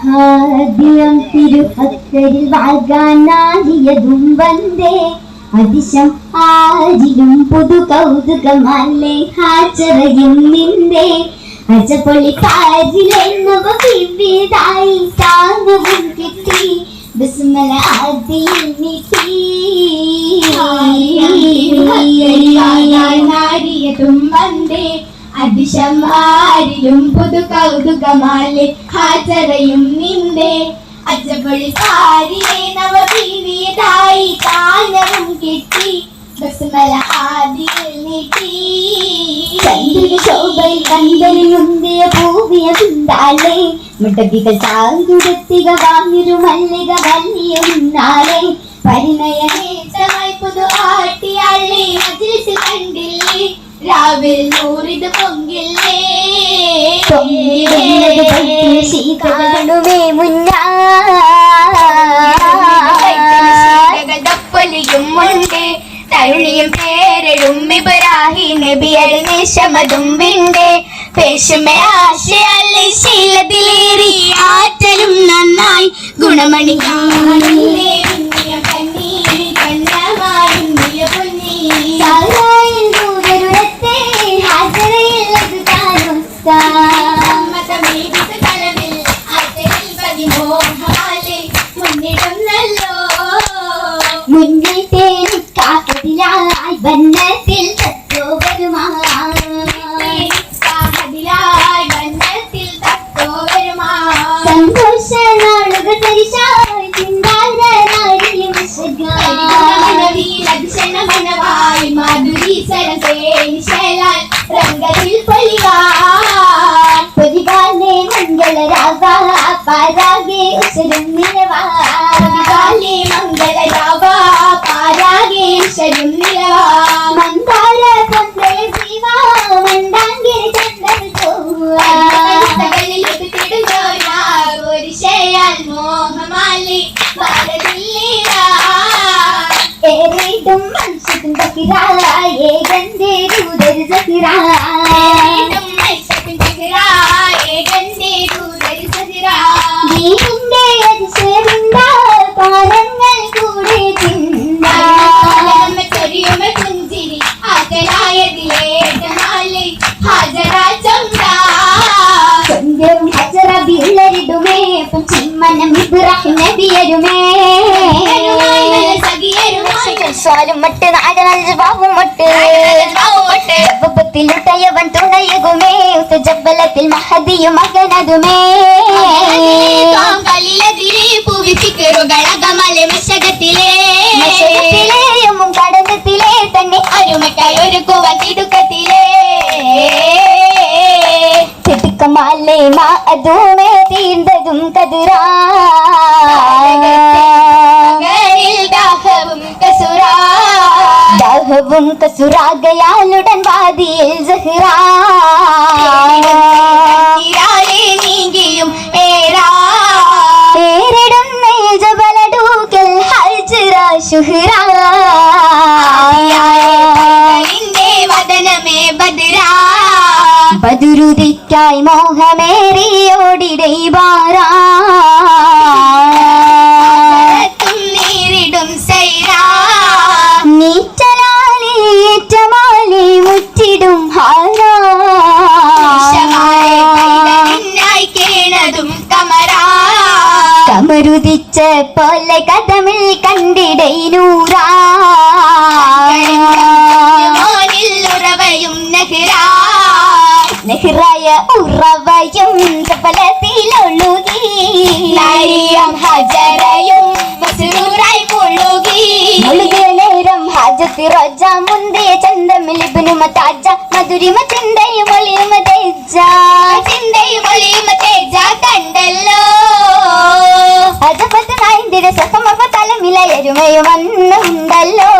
ആദ്യം തിരുഭക്തരിൽ വാഗാനാടിയതും വந்தே അതിശം ആരിലും പുതു കൗതുകമല്ലേ ഹാജറയും നിന്റെ അജപൊളിക്കാരിലെ നവവിവിധായി സാധവും കിട്ടി ബിസ്മല ആദിയിൽ നീട്ടി നാടിയതും വந்தേ അതിശം ആരിലും പുതു കൗതുകമല്ലേ ഹാജറയും നിന്റെ അജപൊളിക്കാരിലെ നവവിവിധായി സാധവും കിട്ടി ബിസ്മല ആദിയിൽ നീട്ടി ശോഭയിൽ കണ്ടലിയുന്തിയ പൂവിയ പിന്നാലെ മുട്ടത്തികൾ ചാകുരത്തിക വാങ്ങിരു മല്ലിക വല്ലിയ പിന്നാലെ പരിണയമേറ്റമായി പുതു ആട്ടിയാളെ മജിൽസിൽ കണ്ടില്ലേ രാവിൽ നൂറിത് പൊങ്കില്ലേ ശീതകളുമേ മുന്നപ്പൊലിയും മുണ്ട് തരുണിയും പേരഴും ഇബ്രാഹിം നബിയുടെ നിശമതും വിണ്ട് പേശുമേ ആശയല്ലേ ശീലത്തിലേറി ആറ്റലും നന്നായി ഗുണമണി മുന്നിൽ തേനിക്കാഹതിലായി വന്നത്തിൽ സന്തോഷ നാളുകൾ പരിശായി ചിന്താരനാരിയും മനവായി മാധുരി സരസേനിശലാൽ രംഗത്തിൽ പൊലിവാനെ മംഗളരാവ പാരാകെ ഉസരും നിലവാ മംഗളരാവ പാരാകെ ഉസരും നിലവാ മന്ദാര പന്തൽ ജീവാ മണ്ടാങ്കിരി ചന്ദ്രൻ ഒരു ശയാൽ മോഹമാലി ഏറേതും മനുഷ്യത്തിൻ തക്കിറായ ഏകന്റെ ദൂതര് നീന്റെ അതിശയമുണ്ടാ പാലങ്ങൾ കൂടെ ചെറിയുമ പുഞ്ചിരി ആകലായതിലേറ്റമാലി ഹാജരാ ചന്ദ്രവും ഹജറ ബിള്ളരിടുമേ ചിമ്മനം ഇബ്രാഹിം നബിയരുമേ സാലും മട്ട് നാടനൽജവാവും മട്ട് ജബത്തിലുട്ടയവൻ തുണയകുമേ ജബലത്തിൽ മഹദിയും മകനതുമേ മശകത്തിലെയും കടന്നത്തിലെ തന്നെ അരുമക്കായി ഒരുക്കുവാൻ തിടുക്കത്തിലേ തിടുക്കമാലേ മാ അതുമേ തീർന്നതും കതിരാ ദാഹവും കസുരാകയാലുടൻ വാദിയിൽ സഹ്റാ നീങ്ങിയും ഏറിടുന്ന ജബലടൂക്കൽ ഹജ്റ ശുഹ്റാ വദനമേ ബദ്റാ ബദുരുദിക്കായി മോഹമേറിയോടിടൈ ബാറാ നേരിടും സൈറാ നീറ്റലാലേറ്റമാലി മുറ്റിടും ഹാരാ കേണതും കമറാ കമരുദിച്ച പോലെ കഥമിൽ കണ്ടിടൈ നൂറാ ഉറവയും നെഹ്റാ നെഹ്റായ ഉറവയും സഫലത്തിലൊഴുകി ഹജറയും മസ്റൂറായി മുഴുകി മുഴുകിയ നേരം ഹാജത്തി റോജ മുന്തിയ ചന്തമിൽ ഇബ്നു താജ മധുരിമ ചിന്തയും ഒളിയുമ തേജ കണ്ടല്ലോ അജപത്ത് നായിന്തിര സസമപ തലമില എരുമയും അന്നുണ്ടല്ലോ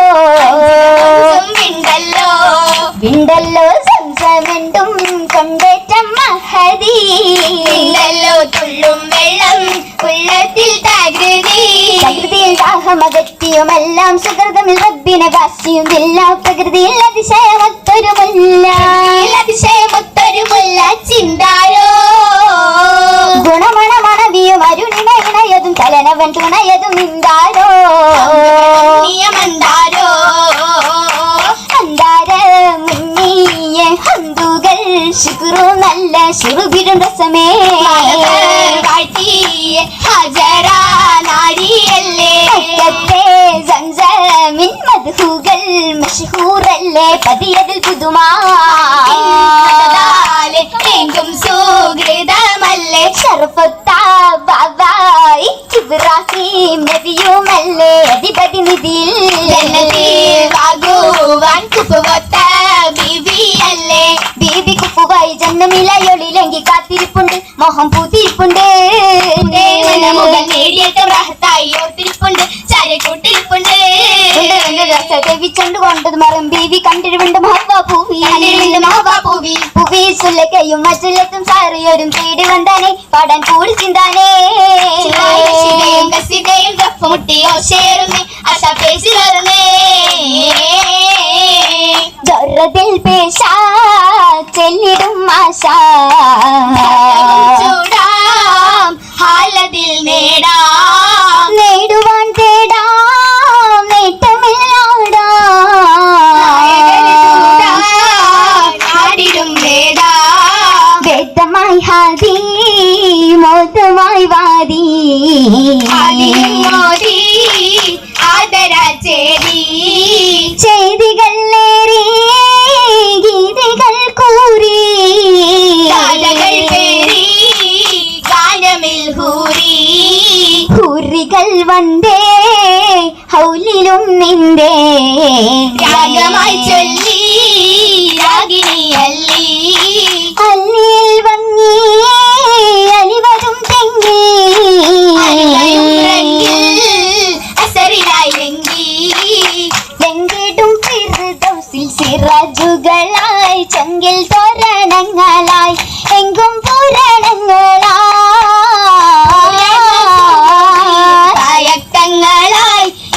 വിണ്ടല്ലോ സംസമെന്തും കൊണ്ടേറ്റം മഹദി തുള്ളും വെള്ളം ഉള്ളത്തിൽ തകൃതിയിൽ ദാഹമകറ്റിയുമെല്ലാം സുഹൃതമിൽ റബ്ബിനെ വാശിയുമില്ല പ്രകൃതിയിൽ അതിശയമൊത്തൊരുമില്ല ചിന്താരോ ഗുണമണമണവിയും ചലനവൻ തുണയതും നിന്താരോ നിയമന്താരോ അന്താര മുന്നിയ ഹന്തുകൾ ശുക്രു നല്ല ശുറുവിടും രസമേ കാഴ്ത്തിയ ഹജറ നാരിയല്ലേ സംസമിൻ മധുകൾ മഷഹൂറല്ലേ പതിയതിൽ പുതുമാ എങ്കും സുഹൃതമല്ലേ ഷറഫത്ത ബാബായി ഇബ്രാഹിം നബിയുമല്ലേ അധിപതി നിധിയിൽ വാകുവാൻ കുപ്പുവത്ത ബീവിയല്ലേ ബീബി കുപ്പുവായി ജന്മമിലയൊളിലെങ്കി കാത്തിരിപ്പുണ്ട് മോഹം പൂത്തിരിപ്പുണ്ട് മുഖം നേടിയിട്ട് റഹത്തായി ഓർത്തിരിപ്പുണ്ട് ചാരക്കൂട്ടിരിപ്പുണ്ട് ദേവിച്ചണ്ട് കൊണ്ടത് മറും ബീവി കണ്ടിരുണ്ട് മഹാബാപൂവി പൂവി സുല്ലക്കയും മറ്റുള്ളത്തും സാറിയോരും തേടി വന്നാനേ പാടാൻ കൂടി ചിന്താനേ കസിതയും മുട്ടിയോ ചേരുന്നേ ആശ പേശിലറുന്നേ ജൊറതിൽ പേശ ചെല്ലിടും ആശ ചൂടാം ഹാലതിൽ നേടാം നേടുവാൻ തേടാം ആടിടും നേടാ വേദമായി ഹാദി മോദമായി വാദി മോദി ആദര ചേരി ചെയ്തികൾ നേറി ഗീതികൾ കൂറി ഗാനകൾ പേരി ഗാനമിൽ ഹൂരി ഹൂറികൾ വந்தേ ഹൗലിലും നിന്റെ രാഗമായി ചൊല്ലി രാഗിണി അല്ലി അല്ലിൽ വങ്ങി അലിവരും തെങ്ങി അസറിലായി ലങ്കി ലങ്കിടും ഫിർദൗസിൽ സിറാജുകളായി ചങ്കിൽ തോരണങ്ങളായി എങ്കും പൂരണങ്ങളായി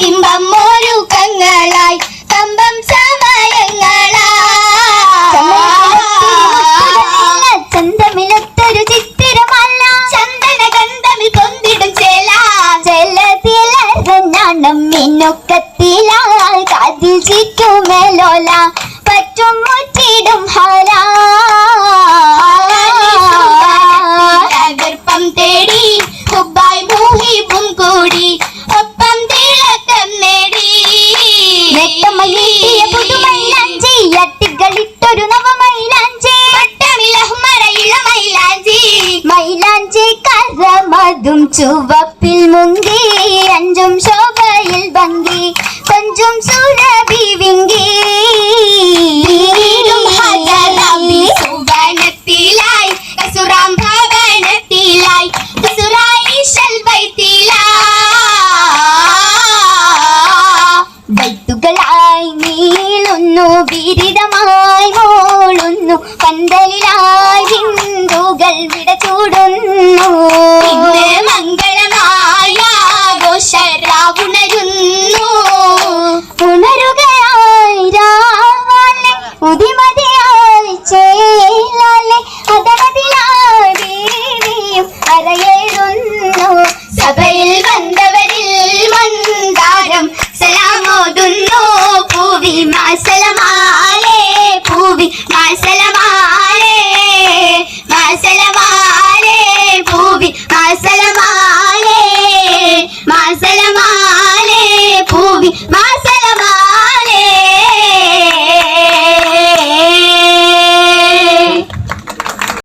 ഇമ്പം മോരുക്കങ്ങളായി കമ്പം സമയങ്ങളായി ചന്തമിലൊത്തൊരു ചിത്തിരമല്ല ചന്ദന ഗന്ധമിൽ കൊന്തിടും ചേല ചെല്ലത്തിലും മിന്നുക്കത്തിലാൽ കാതിൽ ചീറ്റുമേലോല പറ്റും മുറ്റിടും ഹാരാ ഗർഭം തേടി ഹുബായ് മുഹിബും കൂടി ഒപ്പം തിളക്കം നേടി നെട്ടമയിട്ടിയ പുതുമൈലാഞ്ചി അട്ടികളിട്ടൊരു നവമൈലാഞ്ചി മൈലാഞ്ചി മൈലാഞ്ചി കരമതും ചുവപ്പിൽ മുങ്കി അഞ്ചും ശോഭയിൽ ഭംഗി കൊഞ്ചും സുരഭി വിങ്കി സുവനത്തിലായി കസുറാം ഭവനത്തിലായി കസുറായി ബൈത്തുകളായി നീളുന്നു ബിരിതമായി മോളുന്നു പന്തലിലായി ബിന്ദുകൾ വിടചൂടുന്നു ഇന്ന് മംഗളമായ ഘോഷരാവുണരുന്നു ഉണരുകയായി രാവാലെ ഉദിമതിയായി ചേലാലെ അതളതിലാ ദേവിയും അരയെ